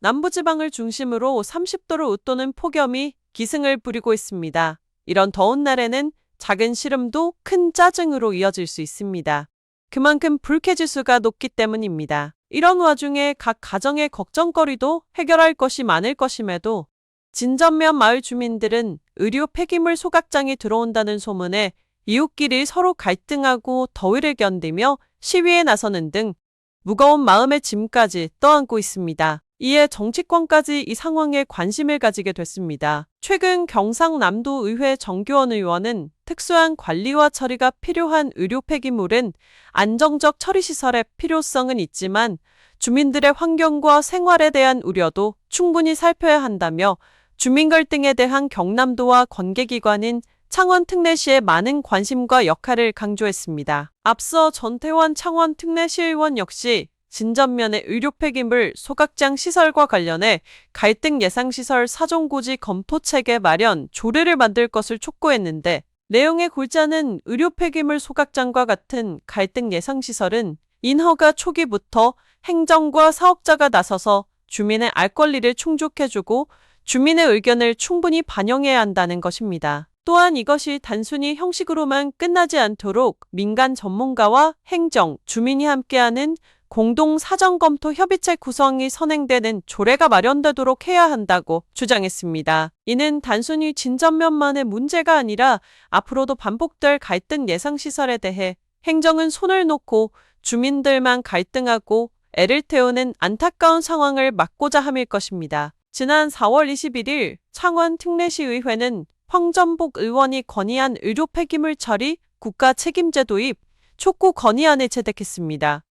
남부지방을 중심으로 30도를 웃도는 폭염이 기승을 부리고 있습니다. 이런 더운 날에는 작은 시름도 큰 짜증으로 이어질 수 있습니다. 그만큼 불쾌지수가 높기 때문입니다. 이런 와중에 각 가정의 걱정거리도 해결할 것이 많을 것임에도 진전면 마을 주민들은 의료 폐기물 소각장이 들어온다는 소문에 이웃끼리 서로 갈등하고 더위를 견디며 시위에 나서는 등 무거운 마음의 짐까지 떠안고 있습니다. 이에 정치권까지 이 상황에 관심을 가지게 됐습니다. 최근 경상남도의회 정교원 의원은 특수한 관리와 처리가 필요한 의료 폐기물은 안정적 처리시설의 필요성은 있지만 주민들의 환경과 생활에 대한 우려도 충분히 살펴야 한다며 주민 갈등에 대한 경남도와 관계기관인 창원특례시의 많은 관심과 역할을 강조했습니다. 앞서 전태환 창원특례시의원 역시 진전면의 의료 폐기물 소각장 시설과 관련해 갈등 예상시설 사전고지 검토체계 마련 조례를 만들 것을 촉구했는데 내용의 골자는 의료 폐기물 소각장과 같은 갈등 예상시설은 인허가 초기부터 행정과 사업자가 나서서 주민의 알 권리를 충족해주고 주민의 의견을 충분히 반영해야 한다는 것입니다. 또한 이것이 단순히 형식으로만 끝나지 않도록 민간 전문가와 행정, 주민이 함께하는 공동 사전검토 협의체 구성이 선행되는 조례가 마련되도록 해야 한다고 주장했습니다. 이는 단순히 진전면만의 문제가 아니라 앞으로도 반복될 갈등 예상시설에 대해 행정은 손을 놓고 주민들만 갈등하고 애를 태우는 안타까운 상황을 막고자 함일 것입니다. 지난 4월 21일 창원특례시의회는 황전복 의원이 건의한 의료 폐기물 처리 국가 책임제 도입 촉구 건의안을 채택했습니다.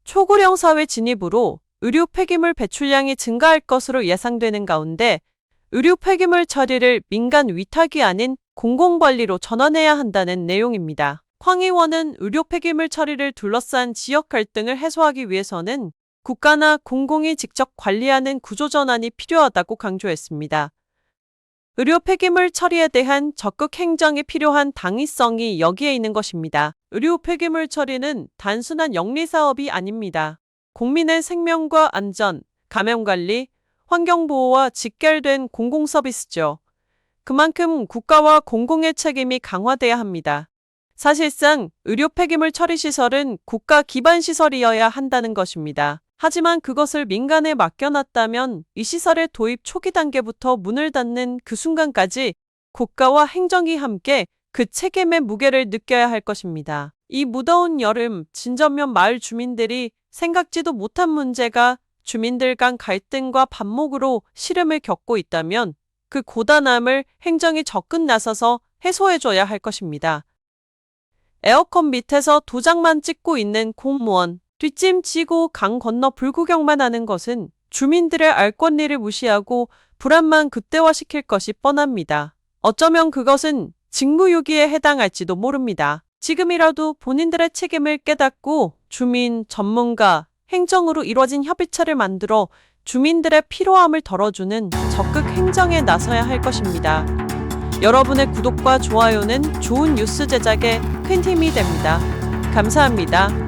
초고령 사회 진입으로 의료 폐기물 배출량이 증가할 것으로 예상되는 가운데 의료 폐기물 처리를 민간 위탁이 아닌 공공관리로 전환해야 한다는 내용입니다. 황 의원은 의료 폐기물 처리를 둘러싼 지역 갈등을 해소하기 위해서는 국가나 공공이 직접 관리하는 구조 전환이 필요하다고 강조했습니다. 의료 폐기물 처리에 대한 적극 행정이 필요한 당위성이 여기에 있는 것입니다. 의료 폐기물 처리는 단순한 영리사업이 아닙니다. 국민의 생명과 안전, 감염관리, 환경보호와 직결된 공공서비스죠. 그만큼 국가와 공공의 책임이 강화돼야 합니다. 사실상 의료 폐기물 처리 시설은 국가 기반 시설이어야 한다는 것입니다. 하지만 그것을 민간에 맡겨놨다면 이 시설의 도입 초기 단계부터 문을 닫는 그 순간까지 국가와 행정이 함께 그 책임의 무게를 느껴야 할 것입니다. 이 무더운 여름 진전면 마을 주민들이 생각지도 못한 문제가 주민들 간 갈등과 반목으로 시름을 겪고 있다면 그 고단함을 행정이 적극 나서서 해소해줘야 할 것입니다. 에어컨 밑에서 도장만 찍고 있는 공무원, 뒷짐지고 강 건너 불구경만 하는 것은 주민들의 알 권리를 무시하고 불안만 극대화시킬 것이 뻔합니다. 어쩌면 그것은 직무유기에 해당할지도 모릅니다. 지금이라도 본인들의 책임을 깨닫고 주민, 전문가, 행정으로 이루어진 협의체를 만들어 주민들의 피로함을 덜어주는 적극 행정에 나서야 할 것입니다. 여러분의 구독과 좋아요는 좋은 뉴스 제작에 큰 힘이 됩니다. 감사합니다.